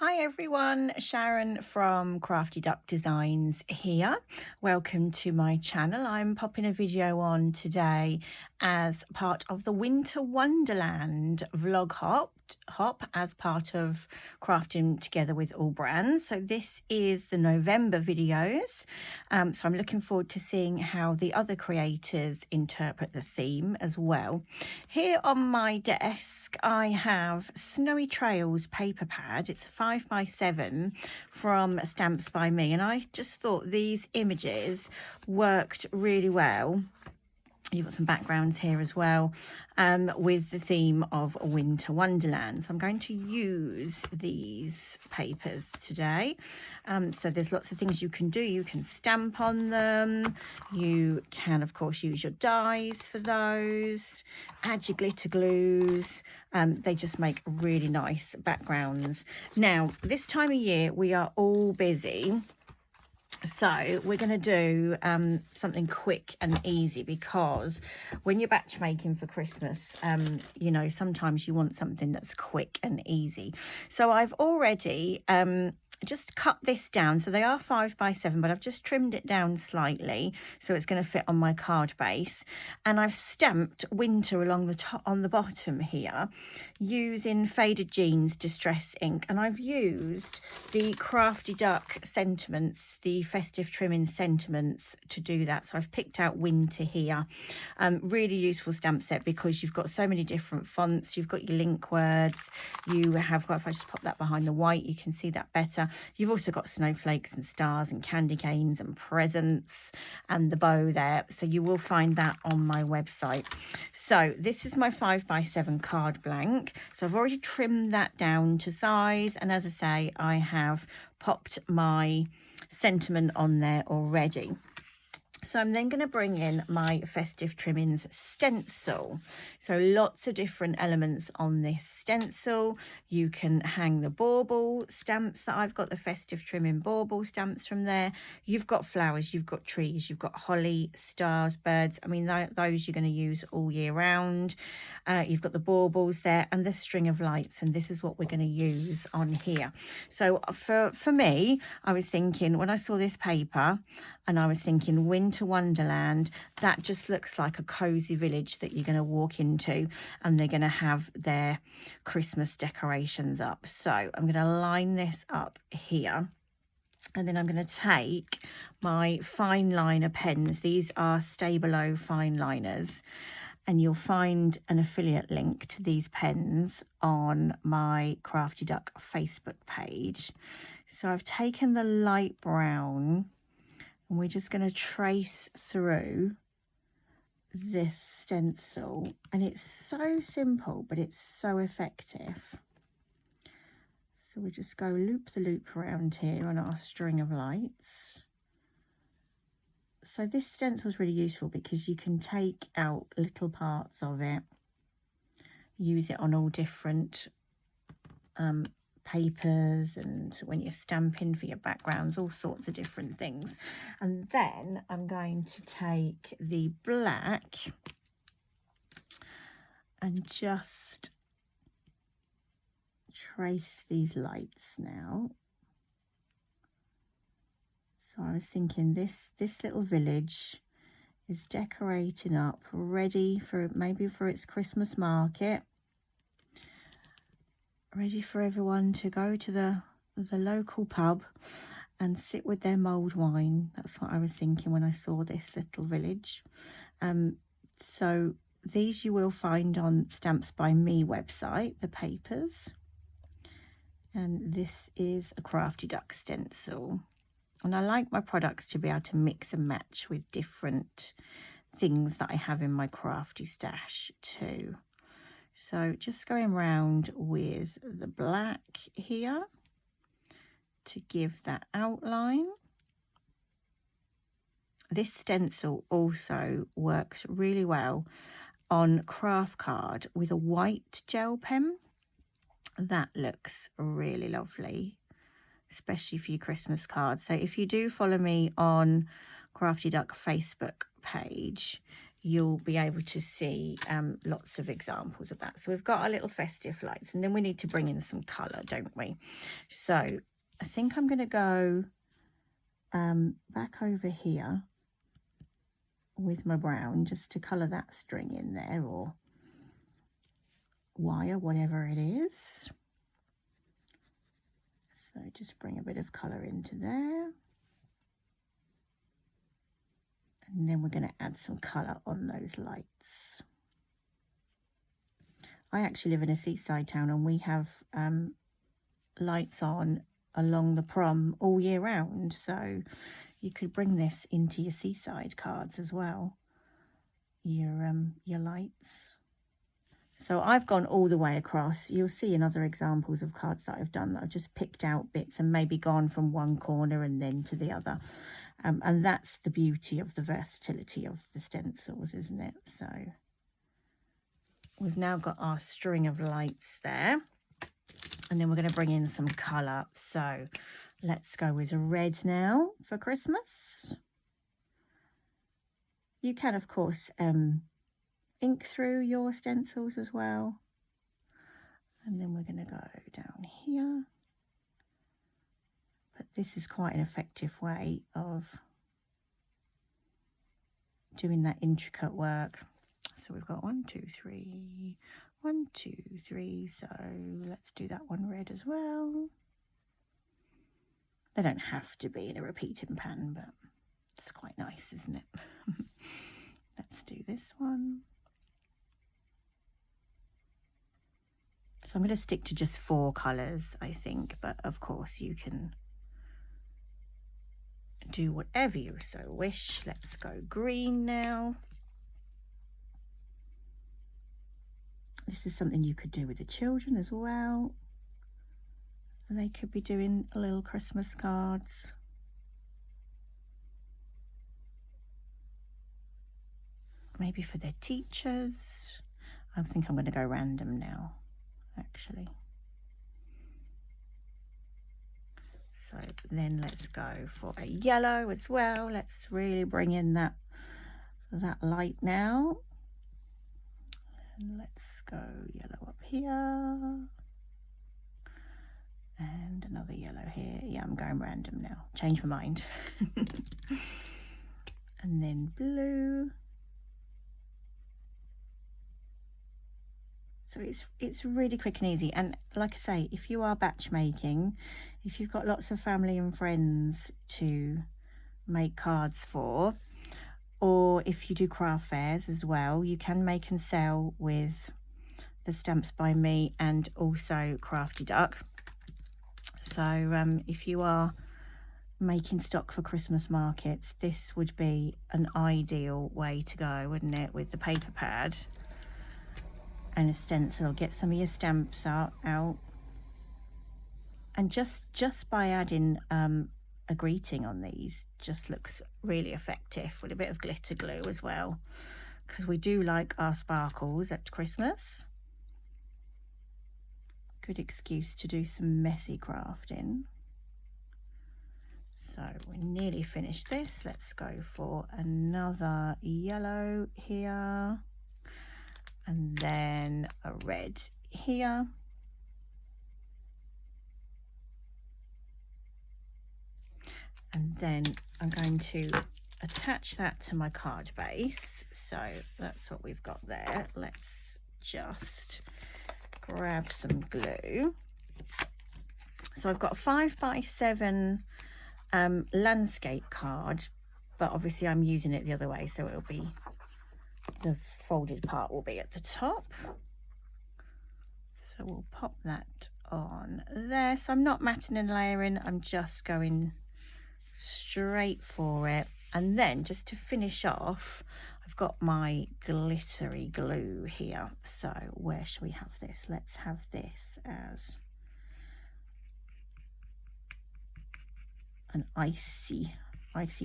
Hi everyone, Sharon from Crafty Duck Designs here. Welcome to my channel. I'm popping a video on today as part of the Winter Wonderland vlog hop as part of Crafting Together with All Brands. So this is the November videos. So I'm looking forward to seeing how the other creators interpret the theme as well. Here on my desk I have Snowy Trails paper pad. It's a 5x7 from Stamps by Me, and I just thought these images worked really well. You've got some backgrounds here as well with the theme of Winter Wonderland. So I'm going to use these papers today. So there's lots of things you can do. You can stamp on them. You can, of course, use your dies for those. Add your glitter glues. They just make really nice backgrounds. Now, this time of year, we are all busy. So we're going to do something quick and easy, because when you're batch making for Christmas, you know, sometimes you want something that's quick and easy. So I've already just cut this down. So they are 5x7, but I've just trimmed it down slightly so it's going to fit on my card base. And I've stamped winter along the top on the bottom here using Faded Jeans Distress ink, and I've used the Crafty Duck sentiments, the festive trimming sentiments, to do that. So I've picked out winter here. Really useful stamp set because you've got so many different fonts. You've got your link words. You have got, if I just pop that behind the white, you can see that better. You've also got snowflakes and stars and candy canes and presents and the bow there. So you will find that on my website. So this is my 5x7 card blank. So I've already trimmed that down to size. And as I say, I have popped my sentiment on there already. So I'm then going to bring in my Festive Trimmings stencil. So lots of different elements on this stencil. You can hang the bauble stamps that I've got, the Festive Trimming bauble stamps from there. You've got flowers, you've got trees, you've got holly, stars, birds. I mean, those you're going to use all year round. You've got the baubles there and the string of lights, and this is what we're going to use on here. So for me, I was thinking, when I saw this paper, and I was thinking Winter Wonderland, that just looks like a cozy village that you're going to walk into, and they're going to have their Christmas decorations up. So I'm going to line this up here. And then I'm going to take my fine liner pens. These are Stabilo fine liners. And you'll find an affiliate link to these pens on my Crafty Duck Facebook page. So I've taken the light brown, and we're just going to trace through this stencil. And it's so simple, but it's so effective. So we just go loop the loop around here on our string of lights. So this stencil is really useful because you can take out little parts of it, use it on all different papers, and when you're stamping for your backgrounds, all sorts of different things. And then I'm going to take the black and just trace these lights now. So I was thinking this little village is decorating up, ready for maybe for its Christmas market, ready for everyone to go to the local pub and sit with their mulled wine. That's what I was thinking when I saw this little village. So these you will find on Stamps by Me website, the papers. And this is a Crafty Duck stencil. And I like my products to be able to mix and match with different things that I have in my crafty stash too. So just going around with the black here to give that outline. This stencil also works really well on craft card with a white gel pen. That looks really lovely, especially for your Christmas cards. So if you do follow me on Crafty Duck Facebook page, you'll be able to see lots of examples of that. So we've got our little festive lights, and then we need to bring in some colour, don't we? So I think I'm going to go back over here with my brown just to colour that string in there, or wire, whatever it is. So just bring a bit of colour into there. And then we're going to add some colour on those lights. I actually live in a seaside town, and we have lights on along the prom all year round. So you could bring this into your seaside cards as well, your lights. So I've gone all the way across. You'll see in other examples of cards that I've done that I've just picked out bits and maybe gone from one corner and then to the other. And that's the beauty of the versatility of the stencils, isn't it? So we've now got our string of lights there, and then we're going to bring in some colour. So let's go with red now for Christmas. You can, of course, ink through your stencils as well. And then we're going to go down here. But this is quite an effective way of doing that intricate work. So we've got 1, 2, 3, 1, 2, 3. So let's do that one red as well. They don't have to be in a repeating pan, but it's quite nice, isn't it? Let's do this one. So I'm going to stick to just 4 colours, I think, but of course you can do whatever you so wish. Let's go green now. This is something you could do with the children as well. They could be doing little Christmas cards. Maybe for their teachers. I think I'm going to go random now, actually. So then let's go for a yellow as well. Let's really bring in that light now. And let's go yellow up here. And another yellow here. Yeah, I'm going random now. Change my mind. And then blue. So it's really quick and easy. And like I say, if you are batch making, if you've got lots of family and friends to make cards for, or if you do craft fairs as well, you can make and sell with the Stamps by Me and also Crafty Duck. So if you are making stock for Christmas markets, this would be an ideal way to go, wouldn't it, with the paper pad and a stencil. Get some of your stamps out, and just by adding a greeting on these just looks really effective, with a bit of glitter glue as well, because we do like our sparkles at Christmas. Good excuse to do some messy crafting. So we're nearly finished this. Let's go for another yellow here, and then a red here. And then I'm going to attach that to my card base. So that's what we've got there. Let's just grab some glue. So I've got a 5x7 landscape card, but obviously I'm using it the other way, so it'll be, the folded part will be at the top. So we'll pop that on there. So I'm not matting and layering, I'm just going straight for it. And then just to finish off, I've got my glittery glue here. So where should we have this? Let's have this as an icy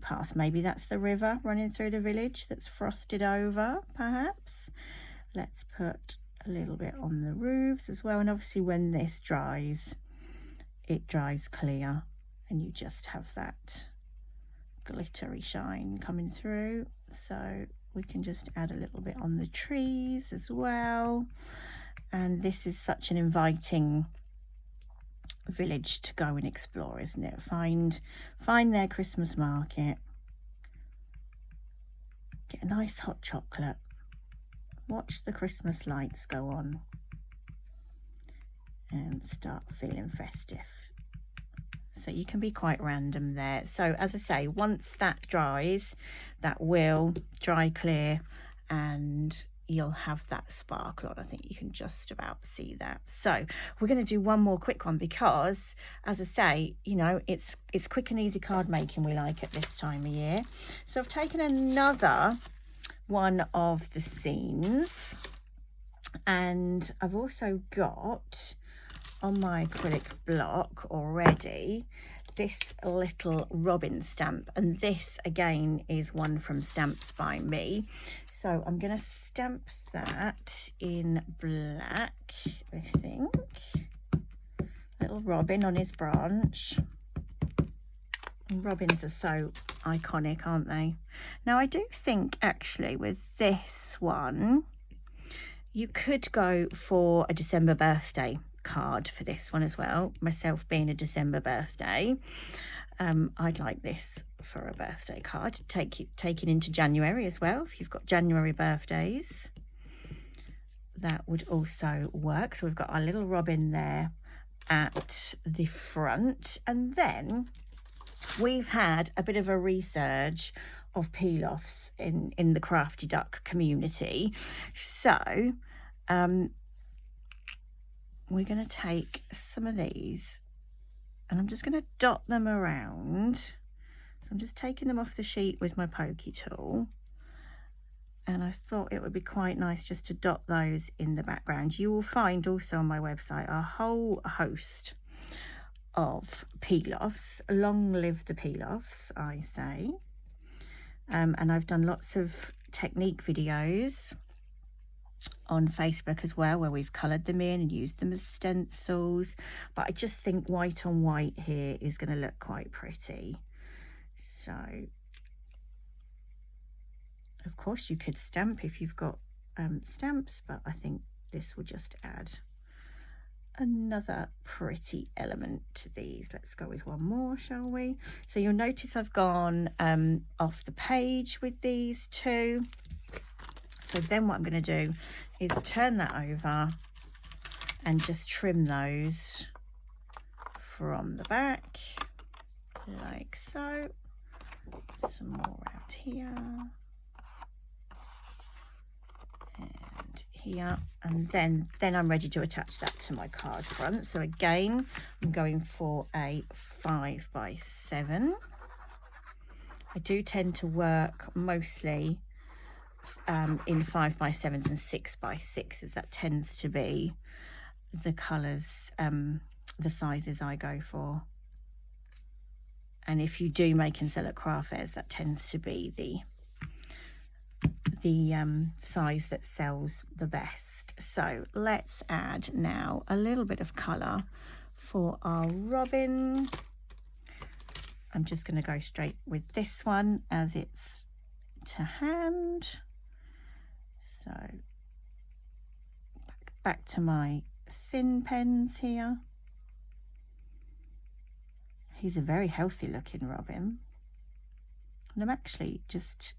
path. Maybe that's the river running through the village that's frosted over, perhaps. Let's put a little bit on the roofs as well. And obviously when this dries, it dries clear and you just have that glittery shine coming through. So we can just add a little bit on the trees as well. And this is such an inviting village to go and explore, isn't it? Find their Christmas market, get a nice hot chocolate, watch the Christmas lights go on, and start feeling festive. So you can be quite random there. So as I say, once that dries, that will dry clear and you'll have that sparkle on. I think you can just about see that. So we're going to do one more quick one because, as I say, you know, it's quick and easy card making we like at this time of year. So I've taken another one of the scenes, and I've also got on my acrylic block already this little robin stamp, and this again is one from Stamps by Me. So I'm going to stamp that in black, I think. Little robin on his branch. And robins are so iconic, aren't they? Now I do think actually with this one you could go for a December birthday card for this one as well. Myself being a December birthday, I'd like this for a birthday card. Take it into January as well. If you've got January birthdays, that would also work. So we've got our little robin there at the front, and then we've had a bit of a resurge of peel-offs in the Crafty Duck community. So we're going to take some of these and I'm just going to dot them around. So I'm just taking them off the sheet with my pokey tool, and I thought it would be quite nice just to dot those in the background. You will find also on my website a whole host of peel-offs. Long live the peel-offs, I say. And I've done lots of technique videos on Facebook as well, where we've coloured them in and used them as stencils, but I just think white on white here is going to look quite pretty. So of course you could stamp if you've got stamps, but I think this will just add another pretty element to these. Let's go with one more, shall we? So you'll notice I've gone off the page with these two. So then what I'm going to do is turn that over and just trim those from the back, like so. Some more out here and here, and then I'm ready to attach that to my card front. So again, I'm going for a 5x7. I do tend to work mostly in 5x7s and 6x6s. That tends to be the colours, the sizes I go for. And if you do make and sell at craft fairs, that tends to be the size that sells the best. So let's add now a little bit of colour for our robin. I'm just going to go straight with this one as it's to hand. So back to my thin pens here. He's a very healthy looking robin, and I'm actually just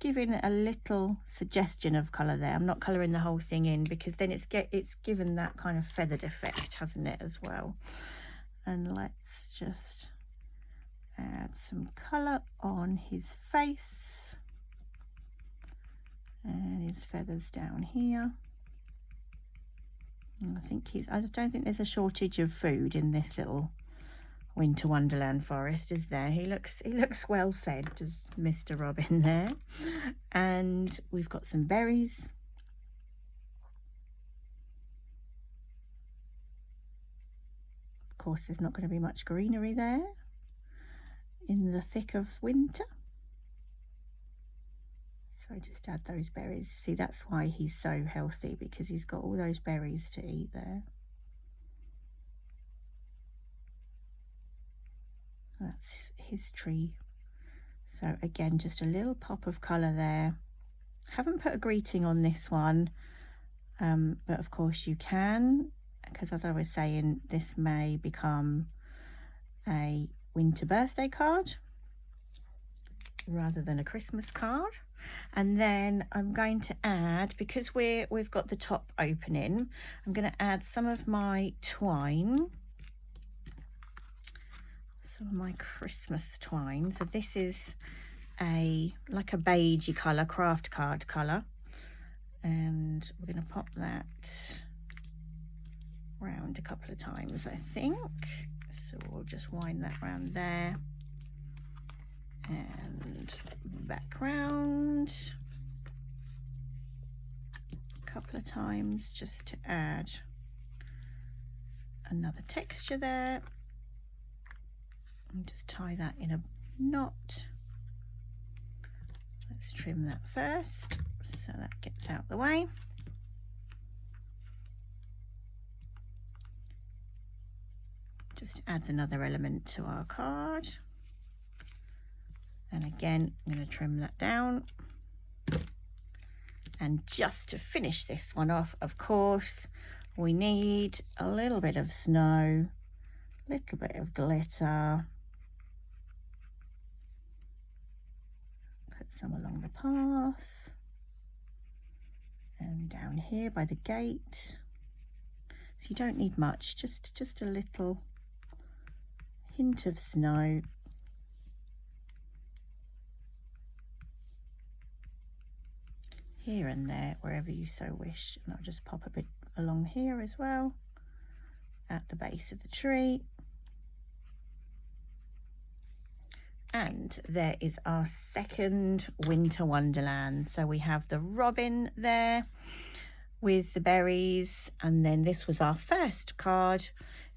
giving a little suggestion of colour there. I'm not colouring the whole thing in because then it's given that kind of feathered effect, hasn't it, as well. And let's just add some colour on his face and his feathers down here. And I don't think there's a shortage of food in this little Winter Wonderland forest, is there? He looks well fed, does Mr. Robin there. And we've got some berries. Of course, there's not going to be much greenery there in the thick of winter. So I just add those berries. See, that's why he's so healthy, because he's got all those berries to eat there. That's his tree. So again, just a little pop of colour there. Haven't put a greeting on this one, but of course you can, because as I was saying, this may become a winter birthday card rather than a Christmas card. And then I'm going to add, because we've got the top opening, I'm going to add some of my twine, some of my Christmas twine. So this is like a beigey colour, craft card colour, and we're going to pop that round a couple of times, I think. So we'll just wind that round there and back round a couple of times, just to add another texture there, and just tie that in a knot. Let's trim that first so that gets out the way. Just adds another element to our card. And again, I'm going to trim that down. And just to finish this one off, of course, we need a little bit of snow, a little bit of glitter. Put some along the path. And down here by the gate. So you don't need much, just a little hint of snow. Here and there, wherever you so wish. And I'll just pop a bit along here as well, at the base of the tree. And there is our second winter wonderland. So we have the robin there with the berries, and then this was our first card,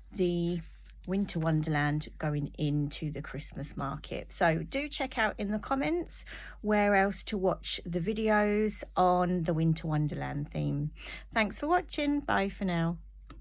the winter wonderland going into the Christmas market. So do check out in the comments where else to watch the videos on the winter wonderland theme. Thanks for watching. Bye for now.